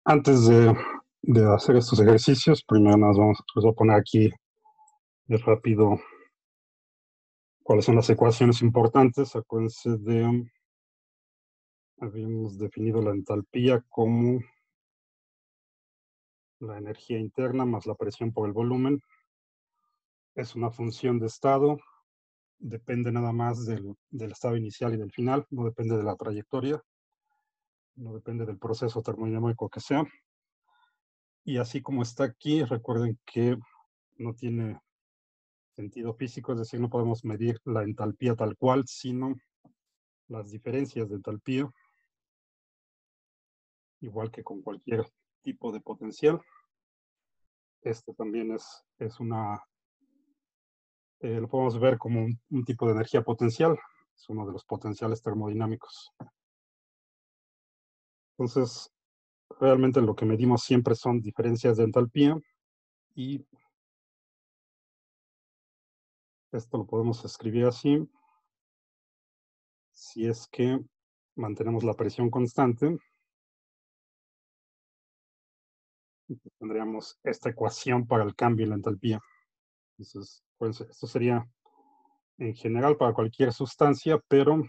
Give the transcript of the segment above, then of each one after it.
Antes de hacer estos ejercicios, primero les voy a poner aquí de rápido cuáles son las ecuaciones importantes. Acuérdense habíamos definido la entalpía como la energía interna más la presión por el volumen. Es una función de estado, depende nada más del estado inicial y del final, no depende de la trayectoria, no depende del proceso termodinámico que sea. Y así como está aquí, recuerden que no tiene sentido físico, es decir, no podemos medir la entalpía tal cual, sino las diferencias de entalpía, igual que con cualquier tipo de potencial. Este también lo podemos ver como un tipo de energía potencial, es uno de los potenciales termodinámicos. Entonces, realmente lo que medimos siempre son diferencias de entalpía y esto lo podemos escribir así. Si es que mantenemos la presión constante, tendríamos esta ecuación para el cambio en la entalpía. Entonces, pues, esto sería en general para cualquier sustancia, pero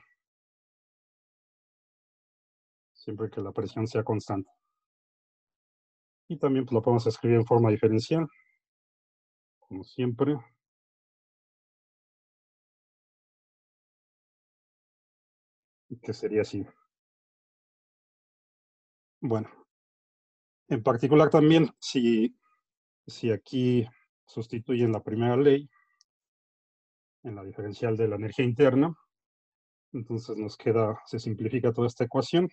siempre que la presión sea constante. Y también pues, lo podemos escribir en forma diferencial, como siempre. Que sería así. Bueno, en particular también, si aquí sustituyen la primera ley en la diferencial de la energía interna, entonces se simplifica toda esta ecuación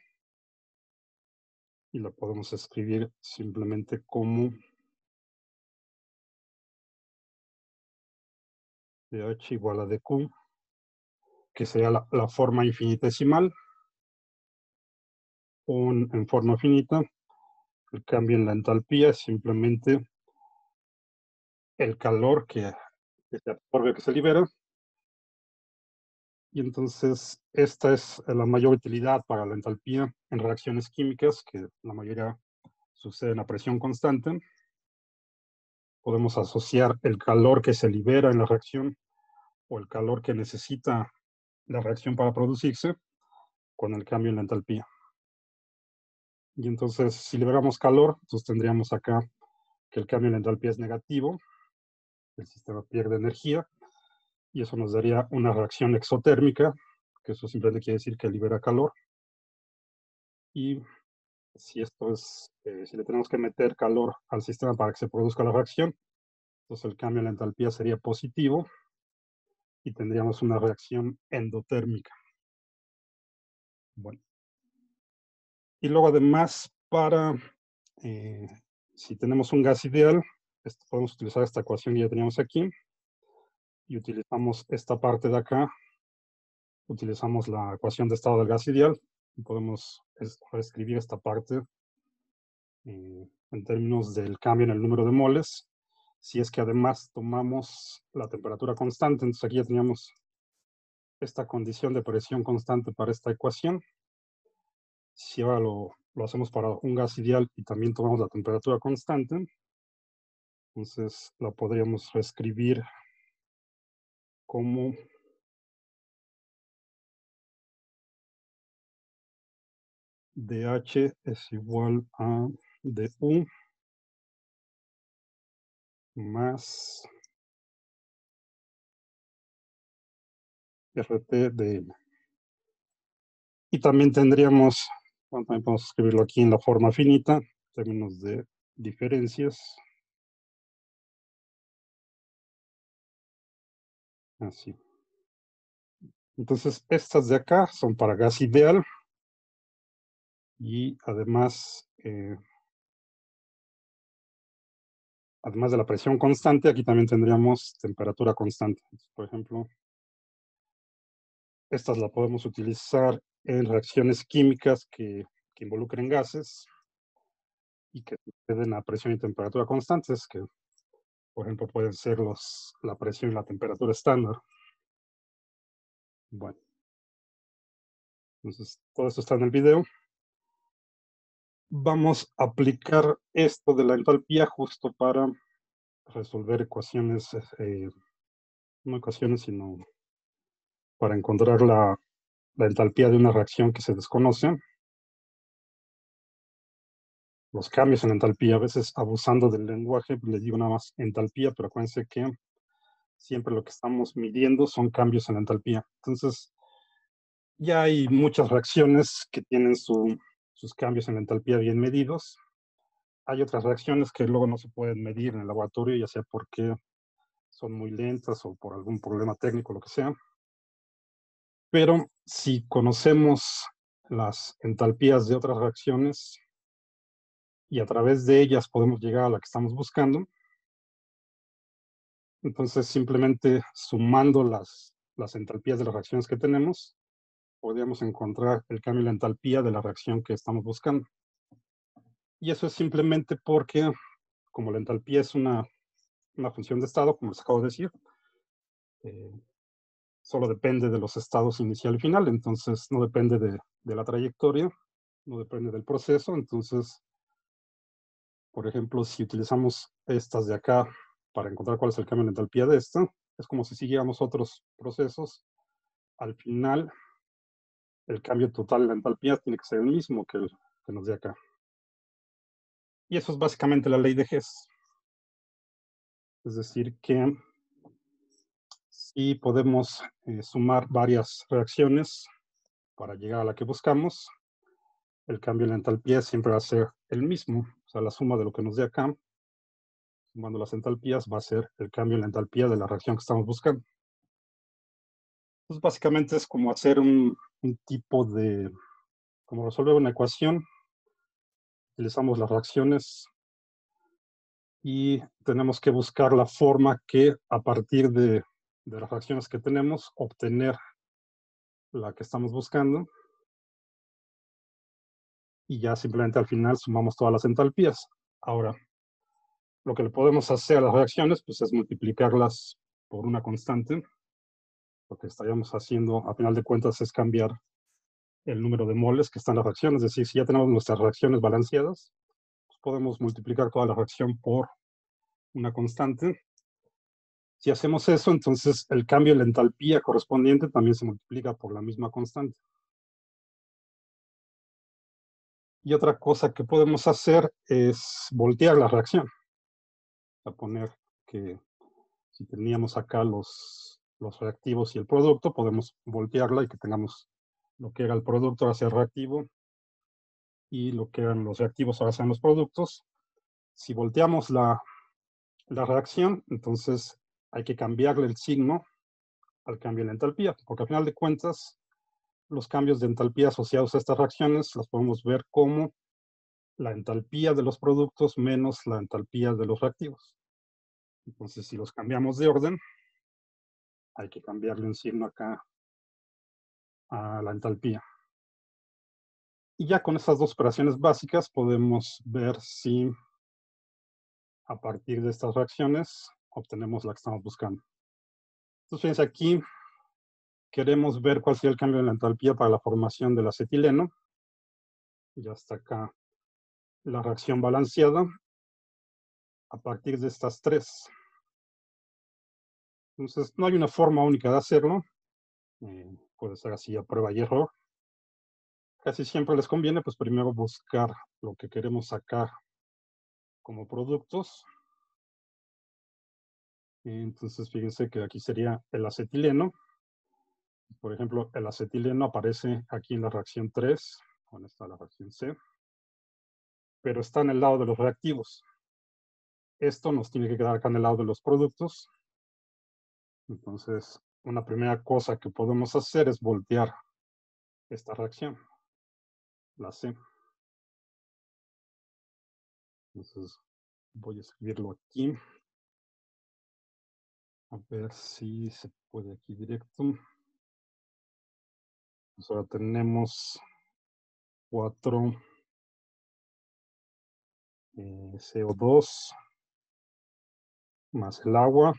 y la podemos escribir simplemente como dH igual a dQ, que sería la forma infinitesimal, en forma finita. El cambio en la entalpía es simplemente el calor que se absorbe, que se libera. Y entonces esta es la mayor utilidad para la entalpía en reacciones químicas, que la mayoría suceden a presión constante. Podemos asociar el calor que se libera en la reacción o el calor que necesita la reacción para producirse con el cambio en la entalpía. Y entonces, si liberamos calor, entonces tendríamos acá que el cambio en la entalpía es negativo, el sistema pierde energía, y eso nos daría una reacción exotérmica, que eso simplemente quiere decir que libera calor. Y si le tenemos que meter calor al sistema para que se produzca la reacción, entonces el cambio en la entalpía sería positivo y tendríamos una reacción endotérmica. Bueno, y luego además eh, si tenemos un gas ideal, podemos utilizar esta ecuación que ya teníamos aquí y utilizamos esta parte de acá, utilizamos la ecuación de estado del gas ideal y podemos reescribir esta parte en términos del cambio en el número de moles, si es que además tomamos la temperatura constante. Entonces aquí ya teníamos esta condición de presión constante para esta ecuación. Si ahora lo hacemos para un gas ideal y también tomamos la temperatura constante, entonces la podríamos reescribir como dH es igual a du más RT de L. Y también también podemos escribirlo aquí en la forma finita, en términos de diferencias. Así. Entonces, estas de acá son para gas ideal y además de la presión constante, aquí también tendríamos temperatura constante. Por ejemplo, estas la podemos utilizar en reacciones químicas que involucren gases y que suceden a presión y temperatura constantes, que por ejemplo pueden ser la presión y la temperatura estándar. Bueno, entonces todo esto está en el video. vamos a aplicar esto de la entalpía justo para resolver ecuaciones, no ecuaciones, sino para encontrar la entalpía de una reacción que se desconoce. Los cambios en la entalpía, a veces abusando del lenguaje, les digo nada más entalpía, pero acuérdense que siempre lo que estamos midiendo son cambios en la entalpía. Entonces, ya hay muchas reacciones que tienen sus cambios en la entalpía bien medidos. Hay otras reacciones que luego no se pueden medir en el laboratorio, ya sea porque son muy lentas o por algún problema técnico, lo que sea. Pero si conocemos las entalpías de otras reacciones y a través de ellas podemos llegar a la que estamos buscando, entonces simplemente sumando las entalpías de las reacciones que tenemos, podríamos encontrar el cambio en la entalpía de la reacción que estamos buscando. Y eso es simplemente porque, como la entalpía es una función de estado, como les acabo de decir, eh, solo depende de los estados inicial y final, entonces no depende de la trayectoria, no depende del proceso. Entonces, por ejemplo, si utilizamos estas de acá para encontrar cuál es el cambio en entalpía de esta, es como si siguiéramos otros procesos. Al final, el cambio total en la entalpía tiene que ser el mismo que el que nos dé acá. Y eso es básicamente la ley de Hess. Es decir, que si podemos sumar varias reacciones para llegar a la que buscamos, el cambio en la entalpía siempre va a ser el mismo. O sea, la suma de lo que nos dé acá, sumando las entalpías, va a ser el cambio en la entalpía de la reacción que estamos buscando. Entonces, básicamente es como hacer un tipo de, como resolver una ecuación. Utilizamos las reacciones y tenemos que buscar la forma que a partir de las reacciones que tenemos, obtener la que estamos buscando. Y ya simplemente al final sumamos todas las entalpías. Ahora, lo que le podemos hacer a las reacciones, pues es multiplicarlas por una constante. Lo que estaríamos haciendo, a final de cuentas, es cambiar el número de moles que están en las reacciones. Es decir, si ya tenemos nuestras reacciones balanceadas, pues podemos multiplicar toda la reacción por una constante. Si hacemos eso, entonces el cambio en la entalpía correspondiente también se multiplica por la misma constante. Y otra cosa que podemos hacer es voltear la reacción. A poner que si teníamos acá los reactivos y el producto, podemos voltearla y que tengamos lo que era el producto ahora sea reactivo y lo que eran los reactivos ahora sean los productos. Si volteamos la reacción, entonces hay que cambiarle el signo al cambio en la entalpía, porque al final de cuentas, los cambios de entalpía asociados a estas reacciones los podemos ver como la entalpía de los productos menos la entalpía de los reactivos. Entonces, si los cambiamos de orden, hay que cambiarle un signo acá a la entalpía. Y ya con esas dos operaciones básicas podemos ver si a partir de estas reacciones obtenemos la que estamos buscando. Entonces, fíjense aquí, queremos ver cuál sería el cambio en la entalpía para la formación del acetileno. Ya está acá la reacción balanceada a partir de estas tres. Entonces, no hay una forma única de hacerlo. Puede ser así a prueba y error. Casi siempre les conviene, pues primero buscar lo que queremos sacar como productos. Entonces, fíjense que aquí sería el acetileno. Por ejemplo, el acetileno aparece aquí en la reacción 3, con esta la reacción C, pero está en el lado de los reactivos. Esto nos tiene que quedar acá en el lado de los productos. Entonces, una primera cosa que podemos hacer es voltear esta reacción, la C. Entonces, voy a escribirlo aquí. A ver si se puede aquí directo. Pues ahora tenemos 4 CO2 más el agua.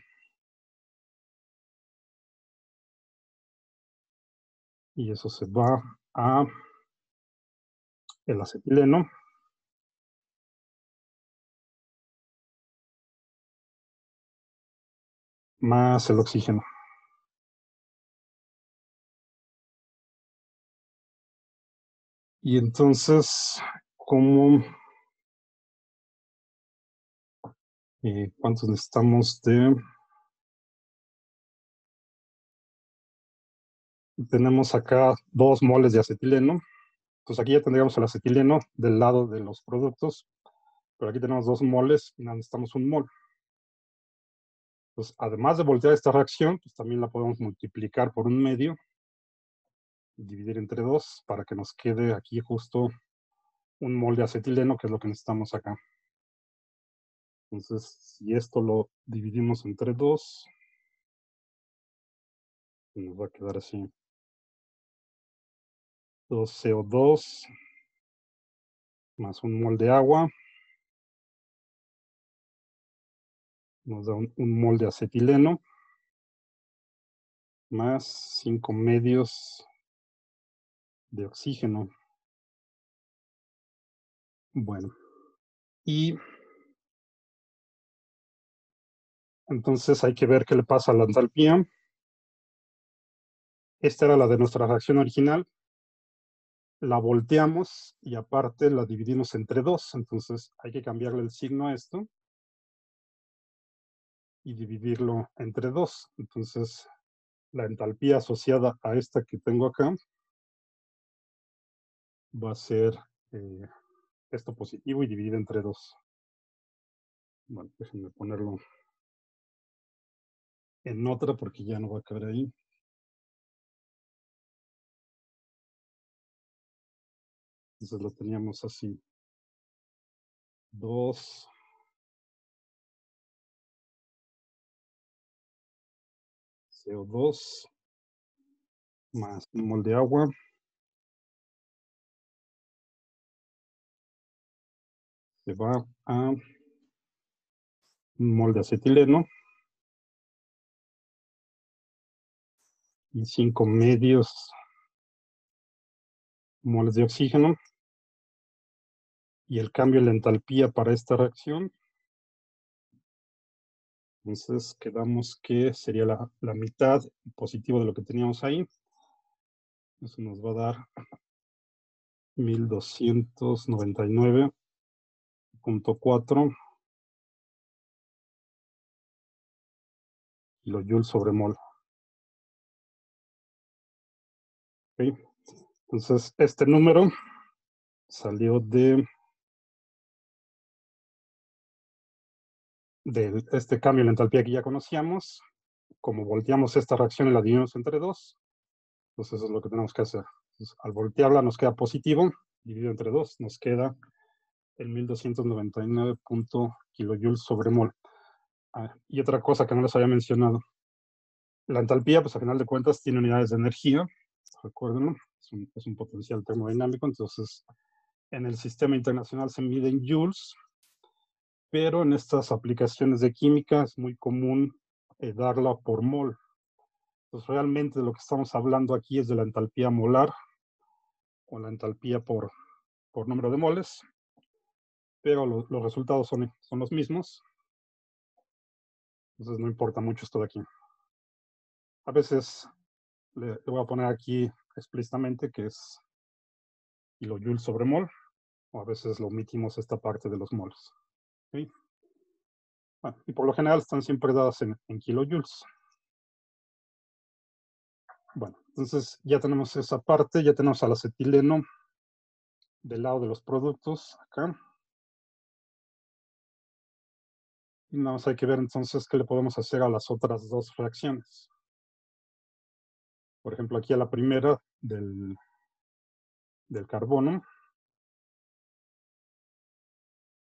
Y eso se va a el acetileno. más el oxígeno. Y entonces, ¿cómo, cuántos necesitamos de? Tenemos acá 2 moles de acetileno. Entonces aquí ya tendríamos el acetileno del lado de los productos, pero aquí tenemos 2 moles y necesitamos 1 mol. Entonces, además de voltear esta reacción, pues también la podemos multiplicar por 1/2 y dividir entre 2 para que nos quede aquí justo 1 mol de acetileno, que es lo que necesitamos acá. Entonces, si esto lo dividimos entre 2, nos va a quedar así. 2 CO2 más 1 mol de agua nos da 1 mol de acetileno más 5 medios de oxígeno. Bueno, y entonces hay que ver qué le pasa a la entalpía. Esta era la de nuestra reacción original. La volteamos y aparte la dividimos entre 2. Entonces hay que cambiarle el signo a esto y dividirlo entre 2. Entonces la entalpía asociada a esta que tengo acá va a ser esto positivo y dividido entre 2. Bueno, déjenme ponerlo en otra porque ya no va a caber ahí. Entonces lo teníamos así. 2 CO2 más 1 mol de agua se va a 1 mol de acetileno y 5 medios moles de oxígeno. Y el cambio en la entalpía para esta reacción, entonces quedamos que sería la mitad positivo de lo que teníamos ahí. Eso nos va a dar 1299.4 kilojoules sobre mol. ¿Okay? Entonces, este número salió de este cambio en la entalpía que ya conocíamos. Como volteamos esta reacción y la dividimos entre 2, entonces eso es lo que tenemos que hacer. Entonces, al voltearla nos queda positivo, dividido entre 2, nos queda el 1299 kilojoules sobre mol. Y otra cosa que no les había mencionado, la entalpía, pues a final de cuentas tiene unidades de energía, recuerden, es un potencial termodinámico, entonces en el sistema internacional se mide en joules, pero en estas aplicaciones de química es muy común darla por mol. Entonces realmente de lo que estamos hablando aquí es de la entalpía molar o la entalpía por número de moles, pero los resultados son los mismos, entonces no importa mucho esto de aquí. A veces le voy a poner aquí explícitamente que es kilojoules sobre mol, o a veces lo omitimos esta parte de los moles. ¿Okay? Bueno, y por lo general están siempre dadas en kilojoules. Bueno, entonces ya tenemos esa parte, ya tenemos al acetileno del lado de los productos acá. Y nada más hay que ver entonces qué le podemos hacer a las otras 2 reacciones. Por ejemplo, aquí a la primera del carbono.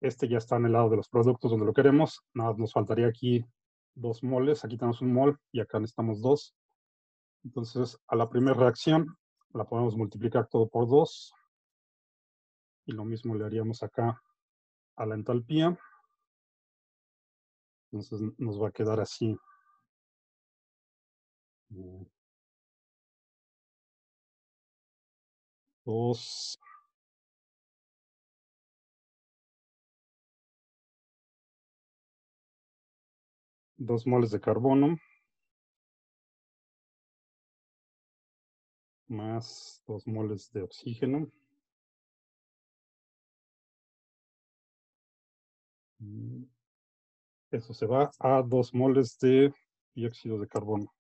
Este ya está en el lado de los productos donde lo queremos. Nada, nos faltaría aquí 2 moles. Aquí tenemos 1 mol y acá necesitamos 2. Entonces, a la primera reacción la podemos multiplicar todo por 2. Y lo mismo le haríamos acá a la entalpía. Entonces nos va a quedar así. 2 2 moles de carbono más 2 moles de oxígeno. Eso se va a 2 moles de dióxido de carbono.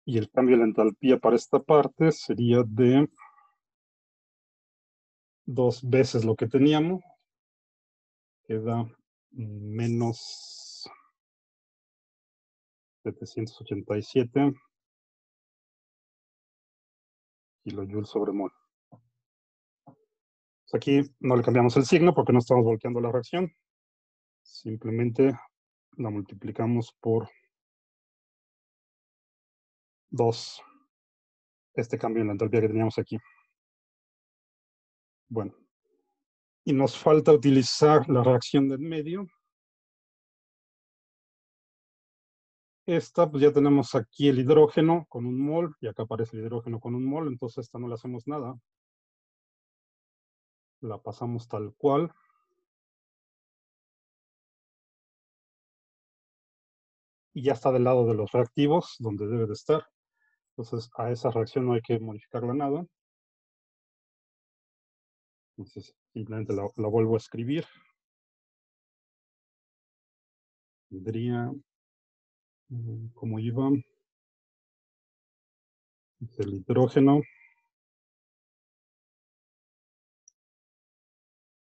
Y el cambio de la entalpía para esta parte sería de 2 veces lo que teníamos. Queda menos 787 kilojoules sobre mol. Pues aquí no le cambiamos el signo porque no estamos volteando la reacción. Simplemente la multiplicamos por 2, este cambio en la entalpía que teníamos aquí. Bueno, y nos falta utilizar la reacción del medio. Esta, pues ya tenemos aquí el hidrógeno con 1 mol, y acá aparece el hidrógeno con 1 mol, entonces esta no le hacemos nada. La pasamos tal cual. Y ya está del lado de los reactivos, donde debe de estar. Entonces, a esa reacción no hay que modificarla nada. Entonces, simplemente la vuelvo a escribir. Tendría, como iba, el hidrógeno,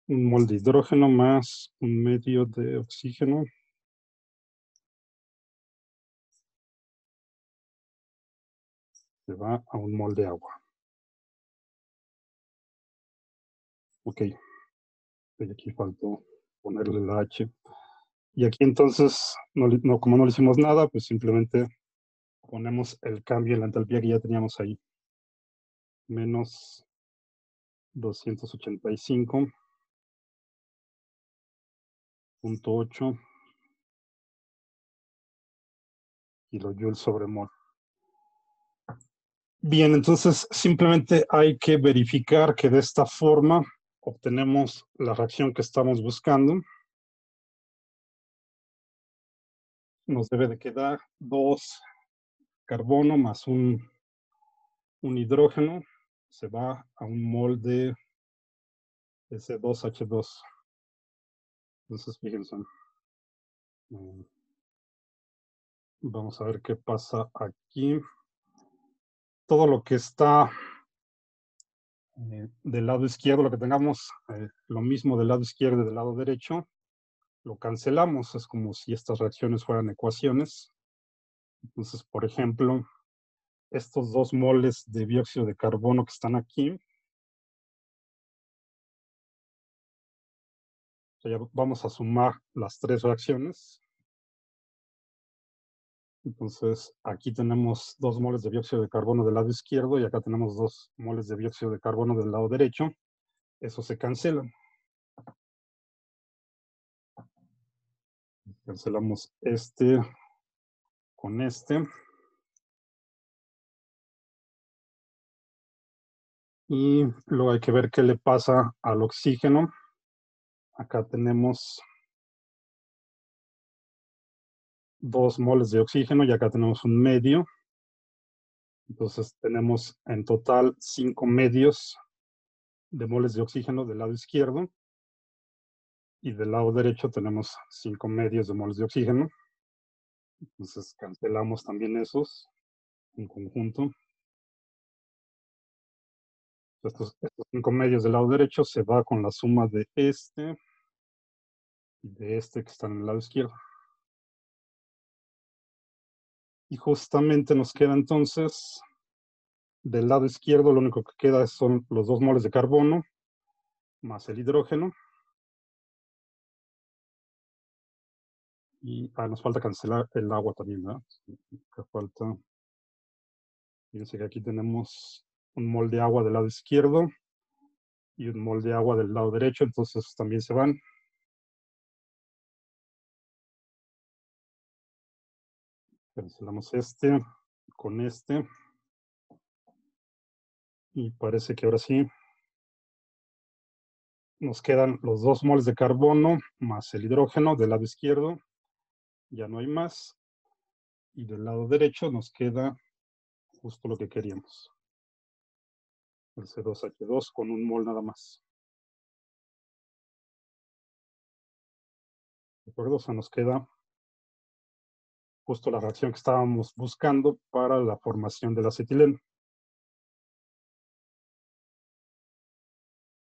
1 mol de hidrógeno más 1 medio de oxígeno. Se va a 1 mol de agua. Ok. Y aquí faltó ponerle la H. Y aquí entonces, como no le hicimos nada, pues simplemente ponemos el cambio en la entalpía que ya teníamos ahí. Menos 285.8 kilojoules sobre mol. Bien, entonces simplemente hay que verificar que de esta forma obtenemos la reacción que estamos buscando. Nos debe de quedar 2 carbono más un hidrógeno. Se va a 1 mol de S2H2. Entonces, fíjense. Vamos a ver qué pasa aquí. Todo lo que está del lado izquierdo, lo que tengamos lo mismo del lado izquierdo y del lado derecho, lo cancelamos. Es como si estas reacciones fueran ecuaciones. Entonces, por ejemplo, estos 2 moles de dióxido de carbono que están aquí, o sea, ya vamos a sumar las 3 reacciones. Entonces, aquí tenemos 2 moles de dióxido de carbono del lado izquierdo y acá tenemos 2 moles de dióxido de carbono del lado derecho. Eso se cancela. Cancelamos este con este. Y luego hay que ver qué le pasa al oxígeno. Acá tenemos 2 moles de oxígeno y acá tenemos un medio. Entonces tenemos en total 5 medios de moles de oxígeno del lado izquierdo. Y del lado derecho tenemos 5 medios de moles de oxígeno. Entonces cancelamos también esos en conjunto. Estos 5 medios del lado derecho se va con la suma de este y de este que están en el lado izquierdo. Y justamente nos queda entonces, del lado izquierdo, lo único que queda son los 2 moles de carbono más el hidrógeno. Y nos falta cancelar el agua también, ¿verdad? Que falta. Fíjense que aquí tenemos 1 mol de agua del lado izquierdo y 1 mol de agua del lado derecho, entonces también se van. Cancelamos este con este. Y parece que ahora sí nos quedan los 2 moles de carbono más el hidrógeno del lado izquierdo, ya no hay más. Y del lado derecho nos queda justo lo que queríamos, el C2H2 con un mol nada más. ¿De acuerdo? O sea, nos queda justo la reacción que estábamos buscando para la formación del acetileno.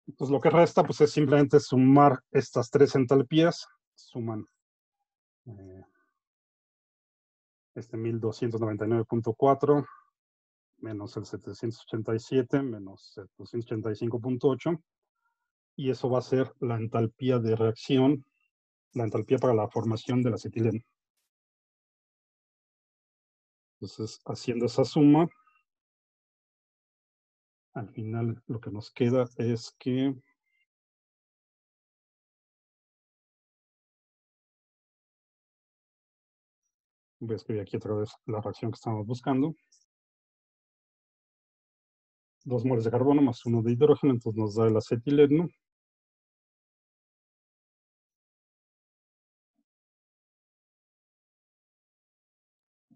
Entonces lo que resta pues es simplemente sumar estas 3 entalpías, suman este 1299.4 menos el 787 menos 785.8 y eso va a ser la entalpía de reacción, la entalpía para la formación del acetileno. Entonces, haciendo esa suma, al final lo que nos queda es que voy a escribir aquí otra vez la reacción que estamos buscando. 2 moles de carbono más 1 de hidrógeno, entonces nos da el acetileno.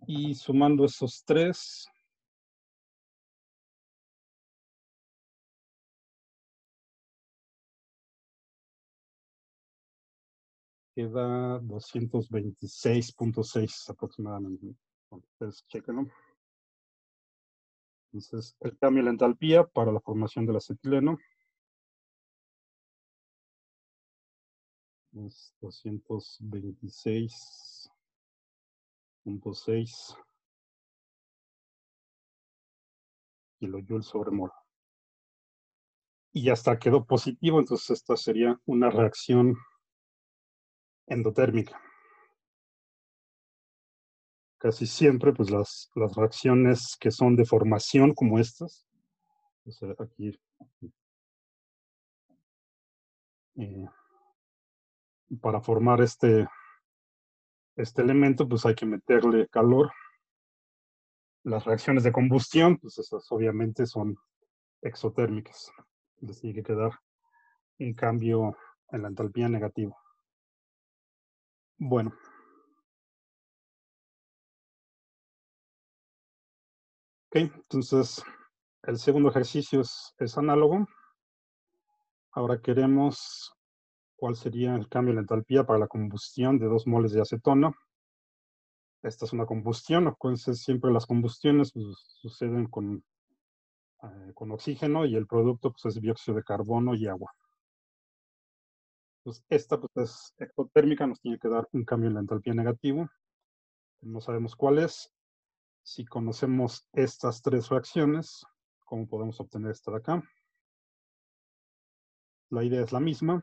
Y sumando esos 3, queda 226.6 aproximadamente. Entonces, chéquenlo. Entonces, el cambio en la entalpía para la formación del acetileno es 226.6 kilojoules sobre mol. Y ya está, quedó positivo, entonces esta sería una reacción endotérmica. Casi siempre, pues las reacciones que son de formación como estas, pues, aquí para formar este elemento, pues hay que meterle calor. Las reacciones de combustión, pues esas obviamente son exotérmicas. Les tiene que quedar un cambio en la entalpía negativo. Bueno, ok, entonces el segundo ejercicio es análogo. Ahora queremos cuál sería el cambio en la entalpía para la combustión de 2 moles de acetona. Esta es una combustión, acuérdense, siempre las combustiones pues, suceden con oxígeno y el producto pues, es dióxido de carbono y agua. Entonces, esta pues, es exotérmica, nos tiene que dar un cambio en la entalpía negativo. No sabemos cuál es. Si conocemos estas 3 reacciones, ¿cómo podemos obtener esta de acá? La idea es la misma.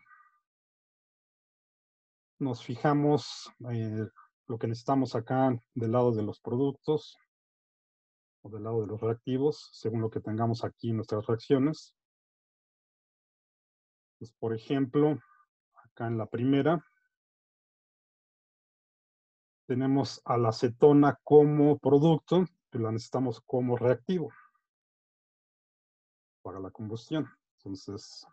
Nos fijamos lo que necesitamos acá del lado de los productos o del lado de los reactivos, según lo que tengamos aquí en nuestras reacciones. Pues, por ejemplo, acá en la primera, tenemos a la acetona como producto, pero la necesitamos como reactivo para la combustión. Entonces,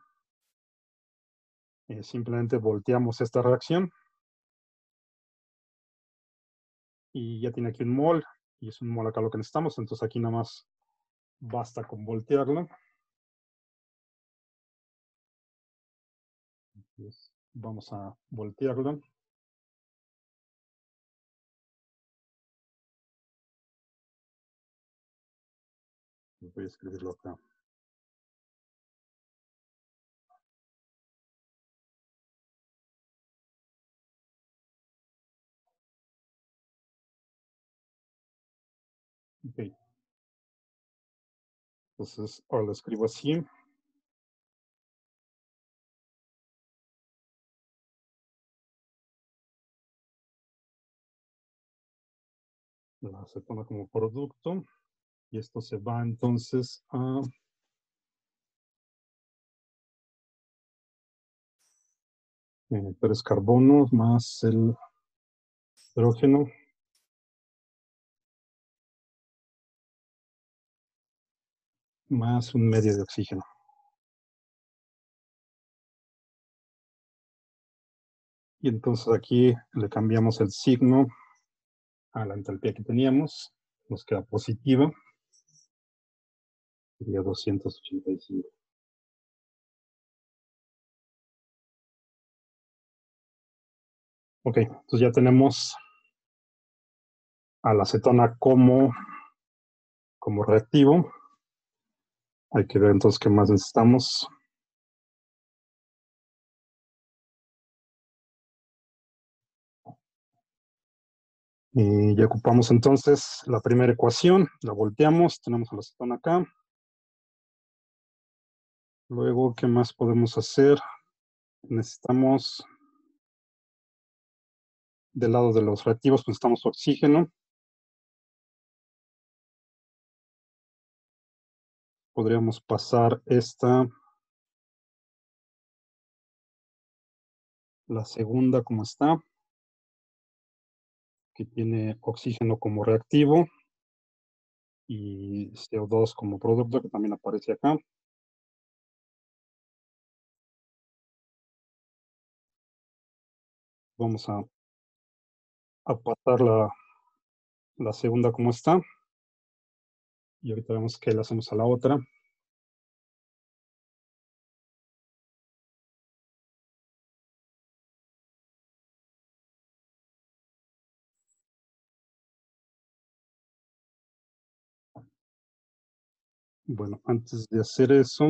simplemente volteamos esta reacción y ya tiene aquí un mol, y es un mol acá lo que necesitamos, entonces aquí nada más basta con voltearlo. Entonces, vamos a voltearlo. Voy a escribirlo acá. Ok. Entonces, ahora lo escribo así. La acetona como producto. Y esto se va entonces a 3 carbonos más el hidrógeno. más un medio de oxígeno. Y entonces aquí le cambiamos el signo a la entalpía que teníamos. Nos queda positiva. Sería 285. Ok, entonces ya tenemos a la acetona como reactivo. Hay que ver entonces qué más necesitamos. Y ya ocupamos entonces la primera ecuación, la volteamos, tenemos a la acetona acá. Luego, ¿qué más podemos hacer? Necesitamos, del lado de los reactivos, pues necesitamos oxígeno. Podríamos pasar la segunda como está, que tiene oxígeno como reactivo y CO2 como producto, que también aparece acá. Vamos a pasar la segunda como está. Y ahorita vemos qué le hacemos a la otra. Bueno, antes de hacer eso,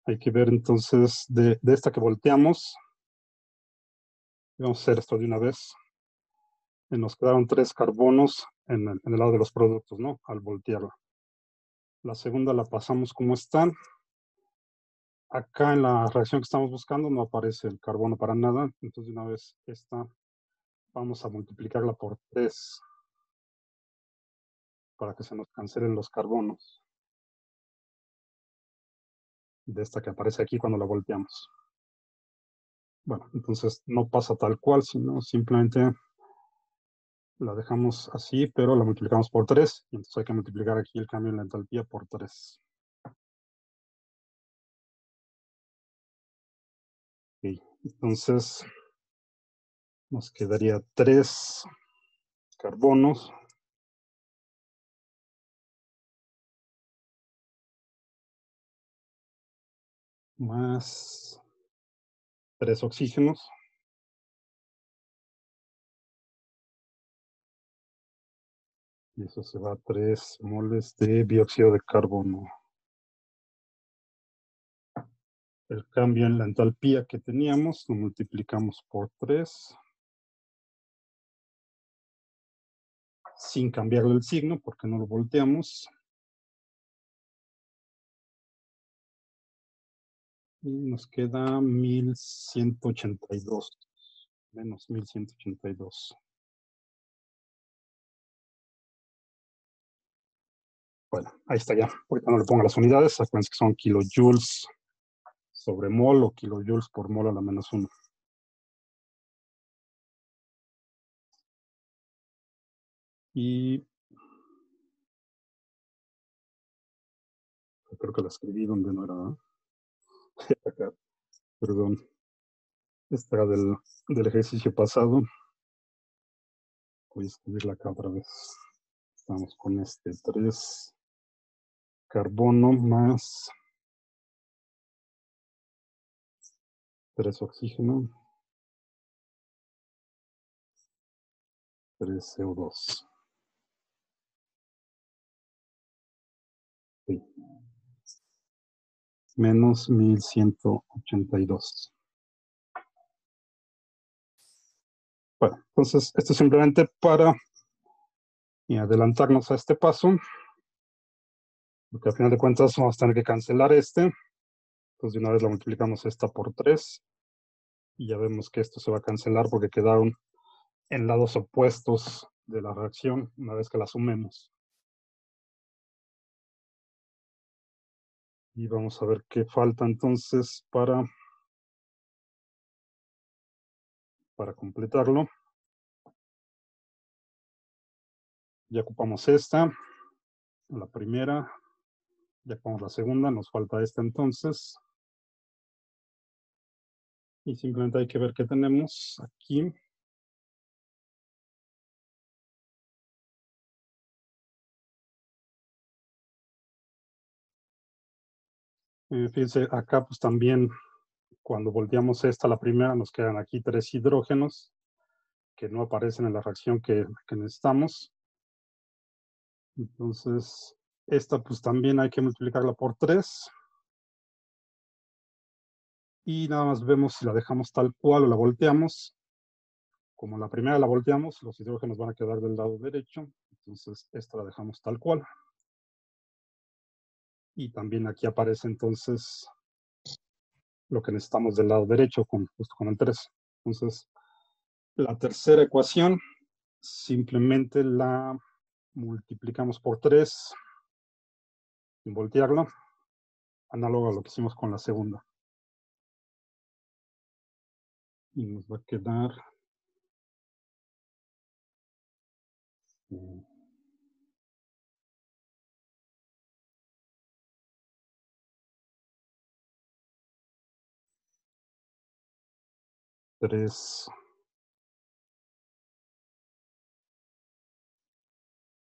hay que ver entonces de esta que volteamos. Vamos a hacer esto de una vez. Nos quedaron 3 carbonos en el lado de los productos, ¿no? Al voltearla. La segunda la pasamos como está. Acá en la reacción que estamos buscando no aparece el carbono para nada. Entonces, de una vez esta vamos a multiplicarla por 3 para que se nos cancelen los carbonos de esta que aparece aquí cuando la volteamos. Bueno, entonces no pasa tal cual, sino simplemente la dejamos así, pero la multiplicamos por 3. Y entonces hay que multiplicar aquí el cambio en la entalpía por 3. Okay. Entonces nos quedaría 3 carbonos más 3 oxígenos. Y eso se va a 3 moles de dióxido de carbono. El cambio en la entalpía que teníamos lo multiplicamos por 3 sin cambiarle el signo porque no lo volteamos. Y nos queda 1182, menos 1182. Bueno, ahí está ya. Ahorita no le pongo las unidades, acuérdense que son kilojoules sobre mol o kilojoules por mol a la menos 1. Y creo que la escribí donde no era. Acá, perdón. Esta era del ejercicio pasado. Voy a escribirla acá otra vez. Estamos con 3 carbono más 3 oxígeno, 3 CO2. Sí. Menos 1182. Bueno, entonces esto es simplemente para adelantarnos a este paso, porque al final de cuentas vamos a tener que cancelar este. Entonces de una vez la multiplicamos esta por 3 y ya vemos que esto se va a cancelar porque quedaron en lados opuestos de la reacción una vez que la sumemos. Y vamos a ver qué falta entonces para completarlo. Ya ocupamos esta. La primera, ya ponemos la segunda, nos falta esta entonces. Y simplemente hay que ver qué tenemos aquí. Fíjense, acá pues también cuando volteamos esta, la primera, nos quedan aquí 3 hidrógenos que no aparecen en la reacción que necesitamos. Entonces, esta pues también hay que multiplicarla por 3. Y nada más vemos si la dejamos tal cual o la volteamos. Como la primera la volteamos, los hidrógenos van a quedar del lado derecho. Entonces, esta la dejamos tal cual. Y también aquí aparece entonces lo que necesitamos del lado derecho, justo con el 3. Entonces, la tercera ecuación simplemente la multiplicamos por 3 sin voltearla, análogo a lo que hicimos con la segunda. Y nos va a quedar 3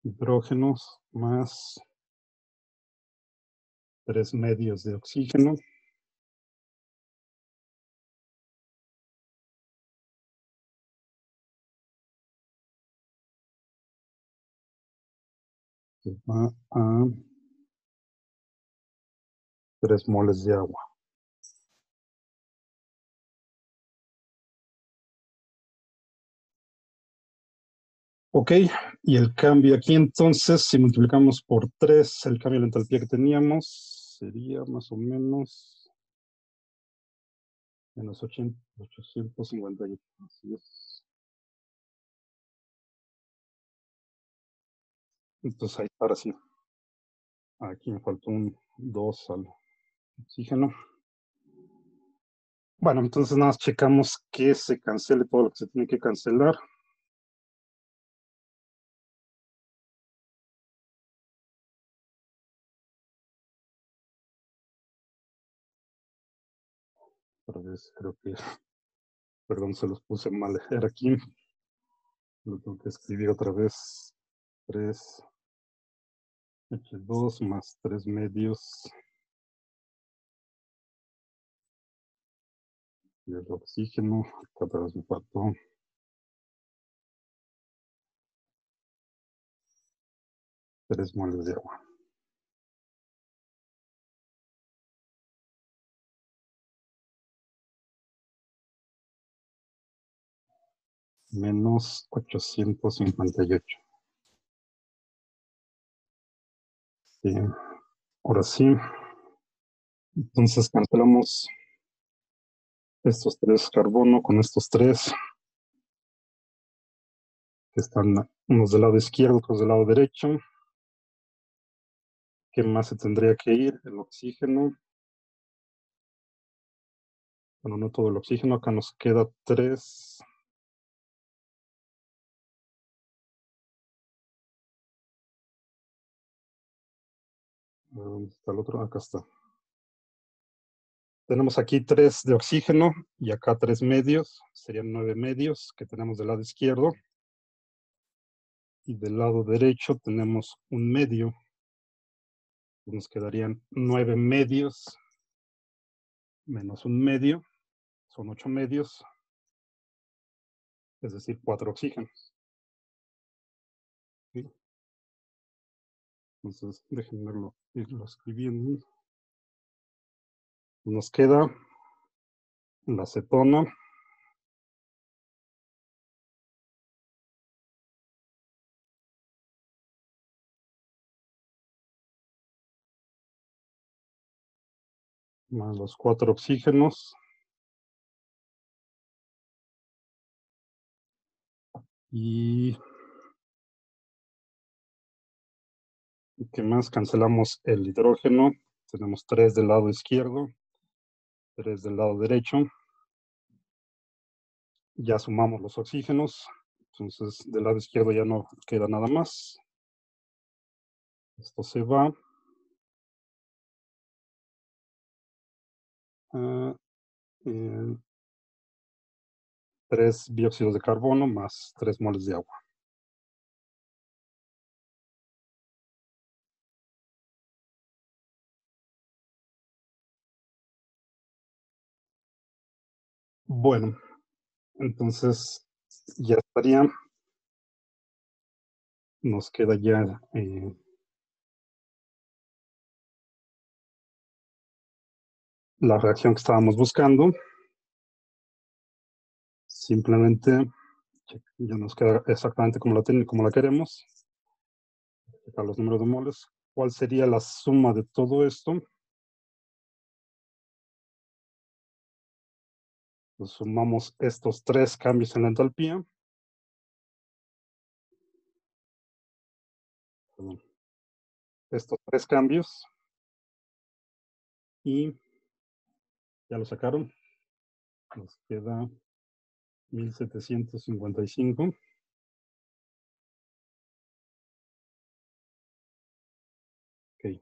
hidrógenos más 3 medios de oxígeno. Que va a 3 moles de agua. Ok, y el cambio aquí entonces, si multiplicamos por 3, el cambio de la entalpía que teníamos sería más o menos menos 858. Así es. Entonces ahí, ahora sí, aquí me faltó un 2 al oxígeno. Bueno, entonces nada más checamos que se cancele todo lo que se tiene que cancelar. Otra vez, creo que, perdón, se los puse mal. Era aquí. Lo tengo que escribir otra vez. 3 H2 más 3 medios del oxígeno. Acá otra vez me faltó 3 moles de agua. Menos 858. Sí. Ahora sí. Entonces cancelamos estos 3 carbono con estos 3 que están unos del lado izquierdo, otros del lado derecho. ¿Qué más se tendría que ir? El oxígeno. Bueno, no todo el oxígeno. Acá nos queda 3. ¿Dónde está el otro? Acá está. Tenemos aquí 3 de oxígeno y acá 3 medios. Serían 9 medios que tenemos del lado izquierdo. Y del lado derecho tenemos un medio. Nos quedarían 9 medios menos un medio. Son 8 medios. Es decir, 4 oxígenos. ¿Sí? Entonces, déjenme irlo escribiendo. Nos queda la acetona. Más los 4 oxígenos. Y ¿qué más? Cancelamos el hidrógeno. Tenemos 3 del lado izquierdo, 3 del lado derecho. Ya sumamos los oxígenos. Entonces, del lado izquierdo ya no queda nada más. Esto se va. a eh, 3 dióxidos de carbono más 3 moles de agua. Bueno, entonces ya estaría. Nos queda ya la reacción que estábamos buscando. Simplemente ya nos queda exactamente como la queremos. Sacar los números de moles. ¿Cuál sería la suma de todo esto? Pues sumamos estos 3 cambios en la entalpía. Perdón, estos 3 cambios y ya lo sacaron. Nos queda 1755. Ok.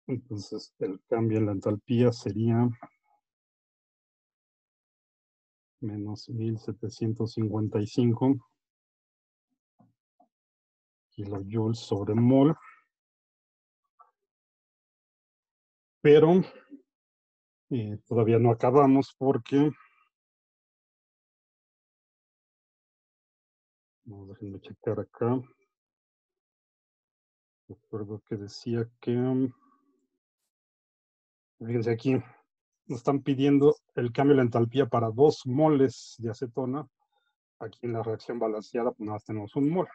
Entonces el cambio en la entalpía sería menos 1755 kilojoules sobre mol. Pero todavía no acabamos porque, déjenme checar acá. Recuerdo que decía que, fíjense aquí, nos están pidiendo el cambio de la entalpía para 2 moles de acetona. Aquí en la reacción balanceada, pues nada más tenemos 1 mol.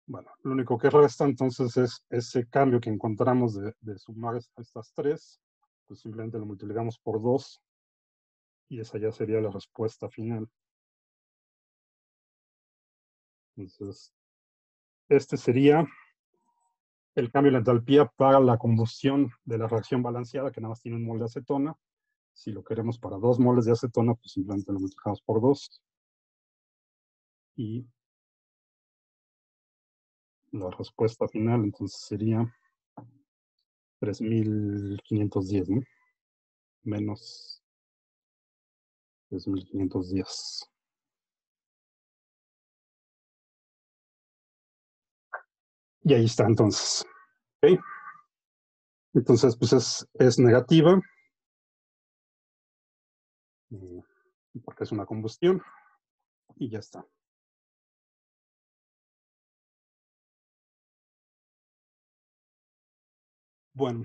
Bueno, lo único que resta entonces es ese cambio que encontramos de sumar estas 3, pues simplemente lo multiplicamos por 2 y esa ya sería la respuesta final. Entonces, este sería el cambio de la entalpía para la combustión de la reacción balanceada, que nada más tiene 1 mol de acetona. Si lo queremos para 2 moles de acetona, pues simplemente lo multiplicamos por 2 y la respuesta final entonces sería 3510, ¿no? Menos 3510. Y ahí está entonces. ¿Okay? Entonces, pues es negativa, eh, porque es una combustión, y ya está. Bueno,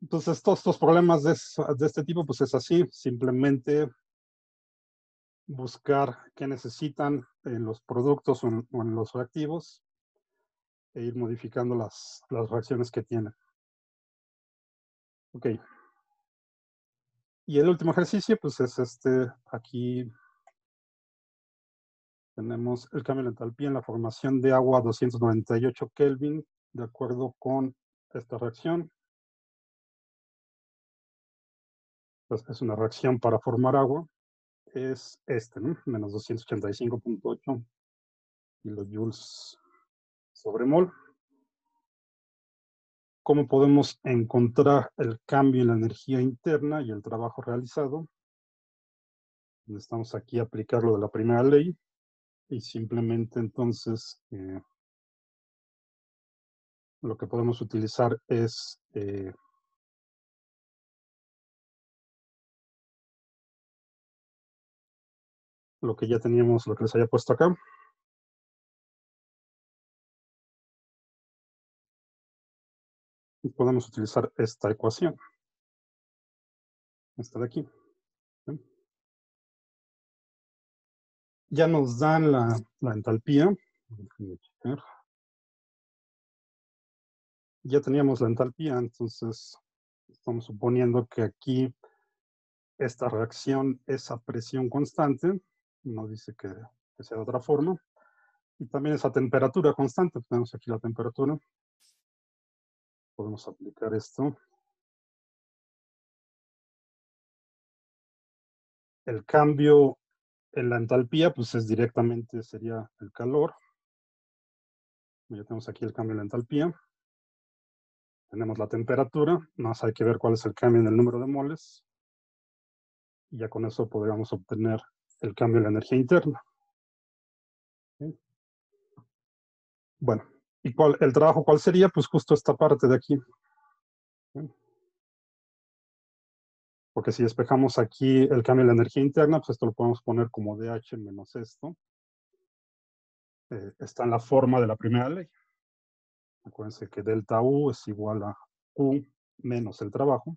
entonces todos estos problemas de este tipo, pues es así, simplemente buscar qué necesitan en los productos o en los reactivos e ir modificando las reacciones que tienen. Ok. Y el último ejercicio, pues es aquí tenemos el cambio de entalpía en la formación de agua a 298 Kelvin, de acuerdo con esta reacción. Pues es una reacción para formar agua, es ¿no? Menos 285.8 kilojoules sobre mol. ¿Cómo podemos encontrar el cambio en la energía interna y el trabajo realizado? Necesitamos aquí aplicar lo de la primera ley y simplemente entonces lo que podemos utilizar es lo que ya teníamos, lo que les había puesto acá. Y podemos utilizar esta ecuación, esta de aquí. ¿Sí? Ya nos dan la entalpía. Ya teníamos la entalpía, entonces estamos suponiendo que aquí esta reacción es a presión constante, no dice que sea de otra forma, y también es a temperatura constante, tenemos aquí la temperatura, podemos aplicar esto. El cambio en la entalpía, pues es directamente, sería el calor, Ya tenemos aquí el cambio en la entalpía. Tenemos la temperatura, más hay que ver cuál es el cambio en el número de moles. Y ya con eso podríamos obtener el cambio en la energía interna. ¿Sí? Bueno, ¿y el trabajo cuál sería? Pues justo esta parte de aquí. ¿Sí? Porque si despejamos aquí el cambio en la energía interna, pues esto lo podemos poner como dH menos esto. Está en la forma de la primera ley. Acuérdense que delta U es igual a Q menos el trabajo.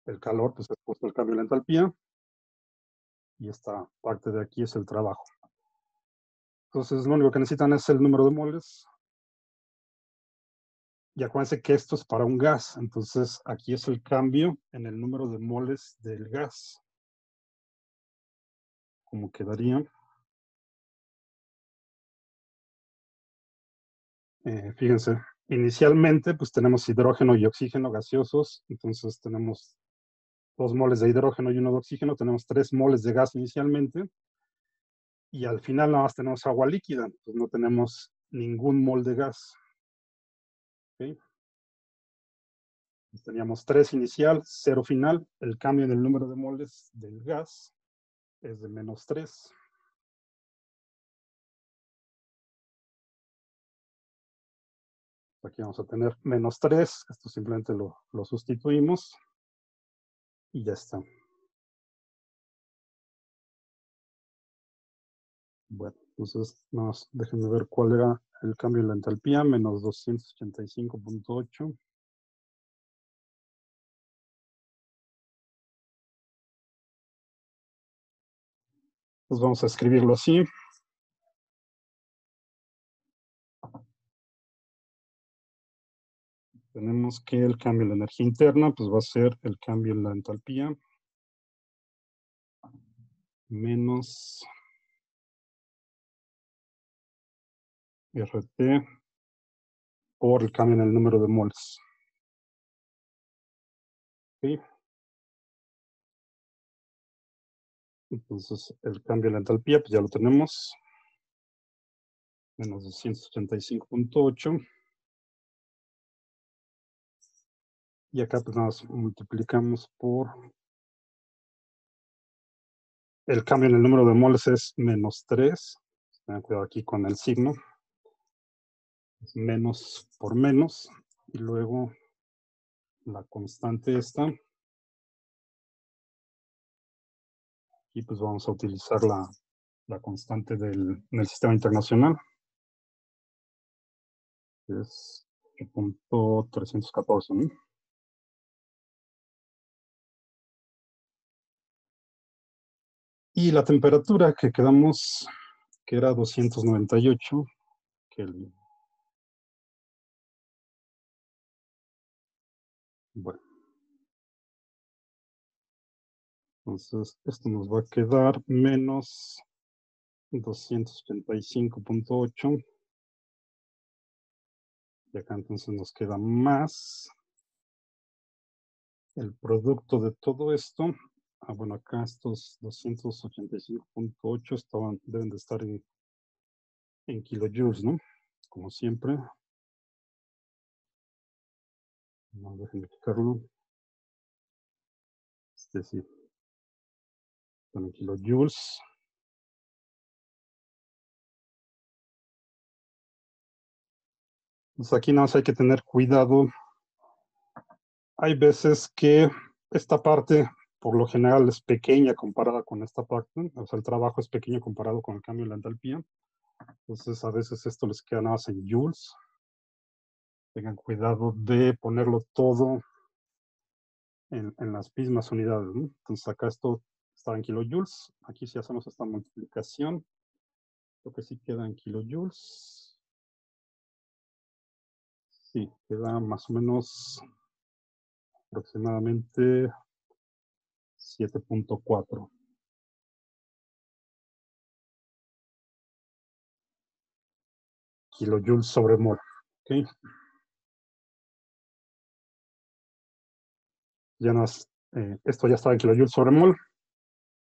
El calor, pues es justo el cambio en la entalpía. Y esta parte de aquí es el trabajo. Entonces, lo único que necesitan es el número de moles. Y acuérdense que esto es para un gas. Entonces, aquí es el cambio en el número de moles del gas. ¿Cómo quedaría? Fíjense, inicialmente, pues tenemos hidrógeno y oxígeno gaseosos. Entonces, tenemos 2 moles de hidrógeno y 1 de oxígeno. Tenemos 3 moles de gas inicialmente. Y al final nada más tenemos agua líquida. Pues no tenemos ningún mol de gas. ¿Okay? Teníamos 3 inicial, 0 final. El cambio en el número de moles del gas es de menos 3. Aquí vamos a tener menos 3. Esto simplemente lo sustituimos. Y ya está. Bueno, entonces, nada más déjenme ver cuál era el cambio en la entalpía. Menos 285.8. Pues vamos a escribirlo así. Tenemos que el cambio en la energía interna, pues va a ser el cambio en la entalpía menos RT por el cambio en el número de moles. ¿Sí? Entonces, el cambio en la entalpía, pues ya lo tenemos. Menos 285.8. Y acá pues nada más multiplicamos por el cambio en el número de moles es menos 3. Tengan cuidado aquí con el signo. Es menos por menos. Y luego la constante esta. Y pues vamos a utilizar la constante del sistema internacional. Que es 8.314, ¿no? Y la temperatura que quedamos, que era 298 Kelvin. Bueno, entonces esto nos va a quedar menos 285.8. Y acá entonces nos queda más el producto de todo esto. Bueno, acá estos 285.8 deben de estar en kilojoules, ¿no? Como siempre. No, déjenme fijarlo. Sí, están en kilojoules. Entonces aquí nada más hay que tener cuidado. Hay veces que esta parte, por lo general, es pequeña comparada con esta parte. O sea, el trabajo es pequeño comparado con el cambio en la entalpía. Entonces, a veces esto les queda nada más en joules. Tengan cuidado de ponerlo todo en las mismas unidades, ¿no? Entonces, acá esto está en kilojoules. Aquí si hacemos esta multiplicación, lo que sí queda en kilojoules. Sí, queda más o menos aproximadamente 7.4 kilojoules sobre mol. ¿Okay? Ya esto ya está en kilojoules sobre mol.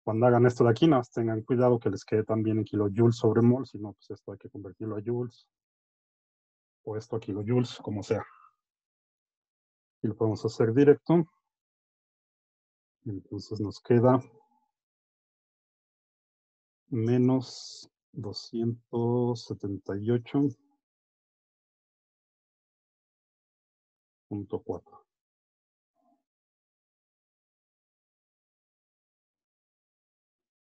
Cuando hagan esto de aquí, nada más tengan cuidado que les quede también en kilojoules sobre mol, si no, pues esto hay que convertirlo a joules, o esto a kilojoules, como sea. Y lo podemos hacer directo. Entonces nos queda menos 278.4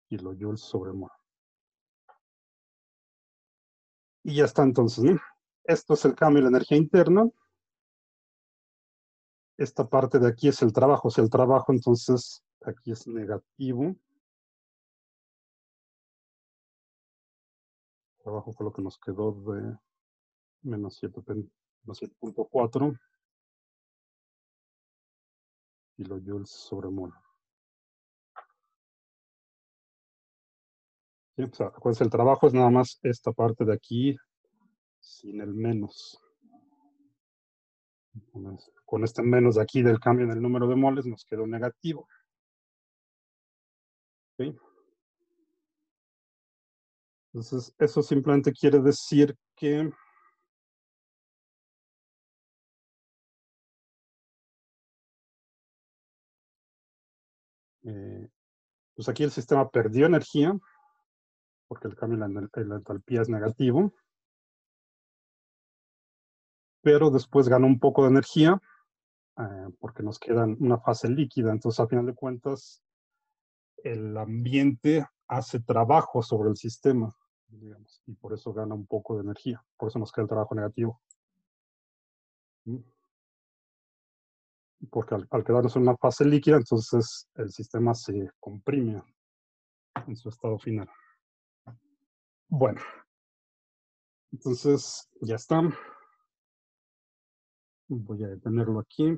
kilojoules sobre mol. Y ya está entonces, ¿no? Esto es el cambio de la energía interna. Esta parte de aquí es el trabajo. Si el trabajo entonces aquí es negativo. El trabajo fue lo que nos quedó de menos 7.4 kilojoules sobre mol. ¿Sí? O sea, acuérdense, el trabajo es nada más esta parte de aquí sin el menos. Con este menos de aquí del cambio en el número de moles nos quedó negativo. ¿Sí? Entonces, eso simplemente quiere decir que pues aquí el sistema perdió energía, porque el cambio en la entalpía es negativo, pero después ganó un poco de energía, porque nos queda una fase líquida. Entonces, a final de cuentas, el ambiente hace trabajo sobre el sistema, digamos, y por eso gana un poco de energía. Por eso nos queda el trabajo negativo. Porque al quedarnos en una fase líquida, entonces el sistema se comprime en su estado final. Bueno, entonces ya está. Voy a detenerlo aquí.